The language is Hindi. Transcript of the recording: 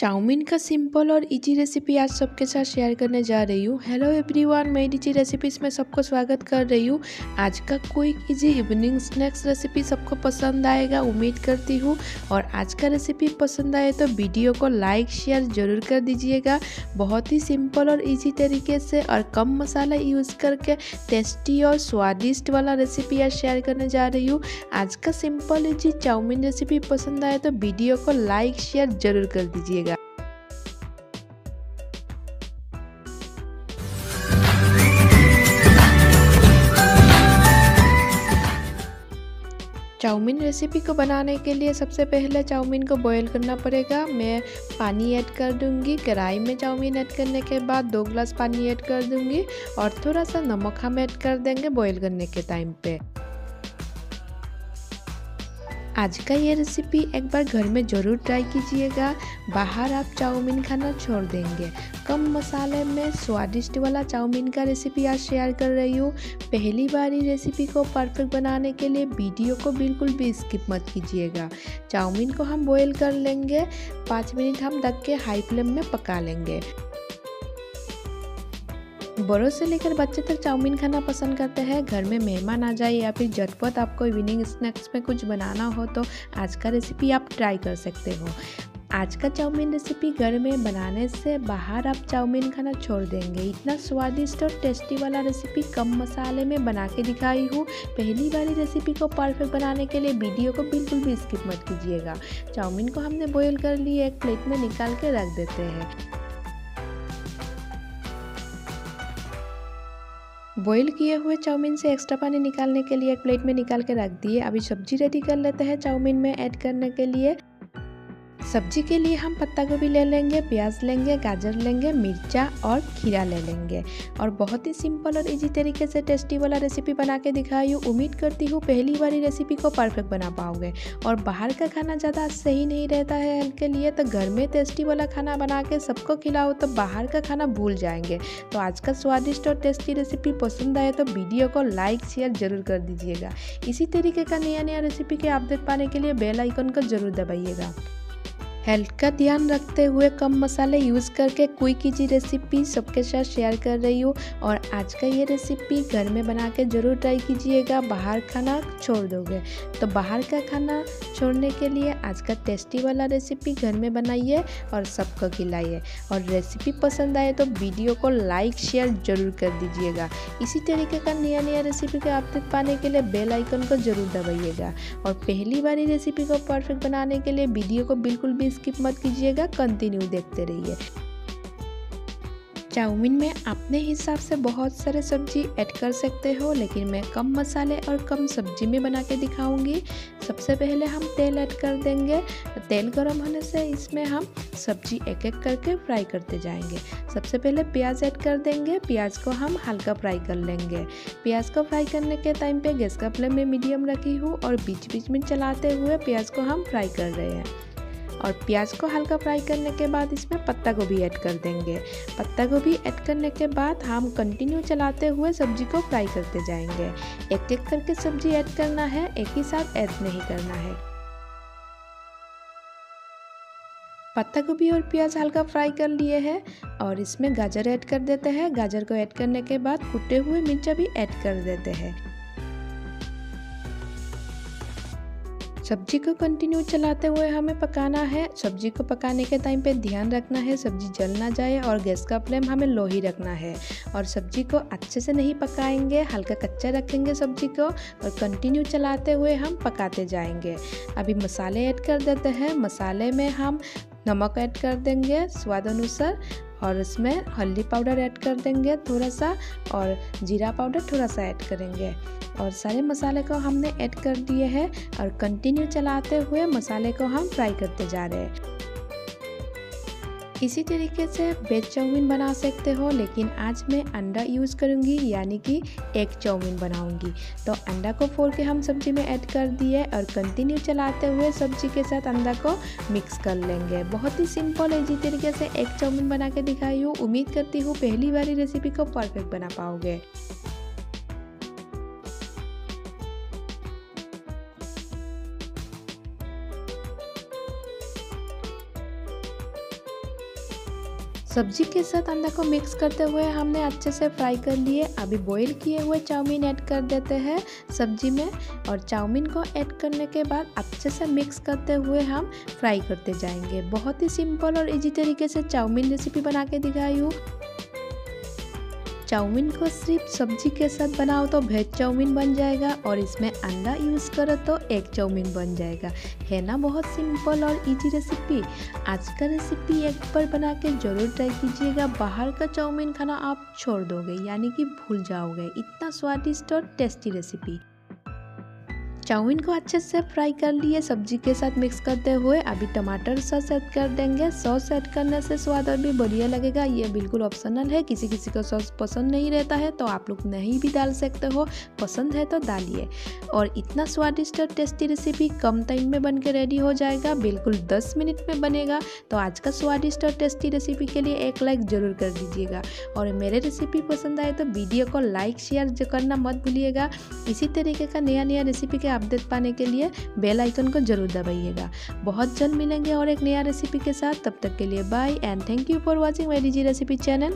चाउमीन का सिंपल और इजी रेसिपी आज सबके साथ शेयर करने जा रही हूँ। हेलो एवरीवन, मैं डीजी रेसिपीज़ में सबको स्वागत कर रही हूँ। आज का quick easy evening snacks recipe सबको पसंद आएगा उम्मीद करती हूँ। और आज का रेसिपी पसंद आए तो वीडियो को लाइक शेयर ज़रूर कर दीजिएगा। बहुत ही सिंपल और इजी तरीके से और कम मसाला यूज़ करके टेस्टी और स्वादिष्ट वाला रेसिपी आज शेयर करने जा रही हूँ। आज का सिंपल इजी चाउमीन रेसिपी पसंद आए तो वीडियो को लाइक शेयर ज़रूर कर दीजिएगा। चाउमीन रेसिपी को बनाने के लिए सबसे पहले चाउमीन को बॉईल करना पड़ेगा। मैं पानी ऐड कर दूंगी। कढ़ाई में चाउमीन ऐड करने के बाद 2 गिलास पानी ऐड कर दूंगी और थोड़ा सा नमक हम ऐड कर देंगे बॉईल करने के टाइम पे। आज का ये रेसिपी एक बार घर में ज़रूर ट्राई कीजिएगा। बाहर आप चाउमीन खाना छोड़ देंगे। कम मसाले में स्वादिष्ट वाला चाउमीन का रेसिपी आज शेयर कर रही हूँ। पहली बार ही रेसिपी को परफेक्ट बनाने के लिए वीडियो को बिल्कुल भी स्किप मत कीजिएगा। चाउमीन को हम बॉईल कर लेंगे। 5 मिनट हम ढक के हाई फ्लेम में पका लेंगे। बड़ों से लेकर बच्चे तक चाउमीन खाना पसंद करते हैं। घर में मेहमान आ जाए या फिर झटपट आपको इवनिंग स्नैक्स में कुछ बनाना हो तो आज का रेसिपी आप ट्राई कर सकते हो। आज का चाउमीन रेसिपी घर में बनाने से बाहर आप चाउमीन खाना छोड़ देंगे। इतना स्वादिष्ट और टेस्टी वाला रेसिपी कम मसाले में बना के दिखाई हूँ। पहली बारी रेसिपी को परफेक्ट बनाने के लिए वीडियो को बिल्कुल भी स्किप मत कीजिएगा। चाउमीन को हमने बॉईल कर लिए, एक प्लेट में निकाल के रख देते हैं। बॉईल किए हुए चाउमीन से एक्स्ट्रा पानी निकालने के लिए एक प्लेट में निकाल के रख दिए। अभी सब्जी रेडी कर लेते हैं चाउमीन में ऐड करने के लिए। सब्जी के लिए हम पत्ता गोभी ले लेंगे, प्याज लेंगे, गाजर लेंगे, मिर्चा और खीरा ले लेंगे। और बहुत ही सिंपल और इजी तरीके से टेस्टी वाला रेसिपी बना के दिखाई हूँ। उम्मीद करती हूँ पहली बारी रेसिपी को परफेक्ट बना पाओगे। और बाहर का खाना ज़्यादा सही नहीं रहता है हेल्थ के लिए, तो घर में टेस्टी वाला खाना बना के सबको खिलाओ तो बाहर का खाना भूल जाएंगे। तो आज का स्वादिष्ट और टेस्टी रेसिपी पसंद आए तो वीडियो को लाइक शेयर ज़रूर कर दीजिएगा। इसी तरीके का नया रेसिपी के अपडेट पाने के लिए बेल आइकन को ज़रूर दबाइएगा। हेल्थ का ध्यान रखते हुए कम मसाले यूज़ करके क्विक इजी रेसिपी सबके साथ शेयर कर रही हूँ। और आज का ये रेसिपी घर में बना के ज़रूर ट्राई कीजिएगा। बाहर खाना छोड़ दोगे तो बाहर का खाना छोड़ने के लिए आज का टेस्टी वाला रेसिपी घर में बनाइए और सबको खिलाइए। और रेसिपी पसंद आए तो वीडियो को लाइक शेयर ज़रूर कर दीजिएगा। इसी तरीके का नया रेसिपी का अपडेट पाने के लिए बेल आइकन को ज़रूर दबाइएगा। और पहली बारी रेसिपी को परफेक्ट बनाने के लिए वीडियो को बिल्कुल भी स्किप मत कीजिएगा, कंटिन्यू देखते रहिए। चाउमीन में अपने हिसाब से बहुत सारे सब्जी ऐड कर सकते हो, लेकिन मैं कम मसाले और कम सब्जी में बना के दिखाऊंगी। सबसे पहले हम तेल ऐड कर देंगे। तेल गर्म होने से इसमें हम सब्जी एक एक करके फ्राई करते जाएंगे। सबसे पहले प्याज ऐड कर देंगे। प्याज को हम हल्का फ्राई कर लेंगे। प्याज को फ्राई करने के टाइम पे गैस का फ्लेम में मीडियम रखी हूँ और बीच बीच में चलाते हुए प्याज को हम फ्राई कर रहे हैं। और प्याज को हल्का फ्राई करने के बाद इसमें पत्ता गोभी ऐड कर देंगे। पत्ता गोभी ऐड करने के बाद हम कंटिन्यू चलाते हुए सब्जी को फ्राई करते जाएंगे। एक एक करके सब्जी ऐड करना है, एक ही साथ ऐड नहीं करना है। पत्ता गोभी और प्याज हल्का फ्राई कर लिए हैं और इसमें गाजर ऐड कर देते हैं। गाजर को ऐड करने के बाद कुटे हुए मिर्चा भी ऐड कर देते हैं। सब्जी को कंटिन्यू चलाते हुए हमें पकाना है। सब्जी को पकाने के टाइम पे ध्यान रखना है सब्जी जल ना जाए और गैस का फ्लेम हमें लो ही रखना है। और सब्जी को अच्छे से नहीं पकाएंगे, हल्का कच्चा रखेंगे सब्जी को और कंटिन्यू चलाते हुए हम पकाते जाएंगे। अभी मसाले ऐड कर देते हैं। मसाले में हम नमक ऐड कर देंगे स्वाद अनुसार और इसमें हल्दी पाउडर ऐड कर देंगे थोड़ा सा और जीरा पाउडर थोड़ा सा ऐड करेंगे। और सारे मसाले को हमने ऐड कर दिए हैं और कंटिन्यू चलाते हुए मसाले को हम फ्राई करते जा रहे हैं। इसी तरीके से वेज चाउमीन बना सकते हो, लेकिन आज मैं अंडा यूज़ करूँगी, यानी कि एग चाउमीन बनाऊँगी। तो अंडा को फोड़ के हम सब्जी में ऐड कर दिए और कंटिन्यू चलाते हुए सब्जी के साथ अंडा को मिक्स कर लेंगे। बहुत ही सिंपल इजी तरीके से एग चाउमीन बना के दिखाई हूँ। उम्मीद करती हूँ पहली बारी रेसिपी को परफेक्ट बना पाओगे। सब्जी के साथ अंडा को मिक्स करते हुए हमने अच्छे से फ्राई कर लिए। अभी बॉईल किए हुए चाउमीन ऐड कर देते हैं सब्जी में, और चाउमीन को ऐड करने के बाद अच्छे से मिक्स करते हुए हम फ्राई करते जाएंगे। बहुत ही सिंपल और इजी तरीके से चाउमीन रेसिपी बना के दिखाई हूँ। चाउमीन को सिर्फ सब्जी के साथ बनाओ तो वेज चाउमीन बन जाएगा, और इसमें अंडा यूज़ करो तो एग चाउमीन बन जाएगा। है ना बहुत सिंपल और इजी रेसिपी। आज का रेसिपी एक बार बना के ज़रूर ट्राई कीजिएगा। बाहर का चाउमीन खाना आप छोड़ दोगे, यानी कि भूल जाओगे। इतना स्वादिष्ट और टेस्टी रेसिपी। चाउमीन को अच्छे से फ्राई कर लिए सब्जी के साथ मिक्स करते हुए। अभी टमाटर सॉस ऐड कर देंगे। सॉस ऐड करने से स्वाद और भी बढ़िया लगेगा। ये बिल्कुल ऑप्शनल है, किसी किसी को सॉस पसंद नहीं रहता है तो आप लोग नहीं भी डाल सकते हो, पसंद है तो डालिए। और इतना स्वादिष्ट और टेस्टी रेसिपी कम टाइम में बन के रेडी हो जाएगा, बिल्कुल 10 मिनट में बनेगा। तो आज का स्वादिष्ट और टेस्टी रेसिपी के लिए एक लाइक ज़रूर कर दीजिएगा, और मेरे रेसिपी पसंद आए तो वीडियो को लाइक शेयर करना मत भूलिएगा। इसी तरीके का नया रेसिपी के अपडेट पाने के लिए बेल आइकन को जरूर दबाइएगा। बहुत जल्द मिलेंगे और एक नया रेसिपी के साथ। तब तक के लिए bye and thank you for watching my DG recipe channel.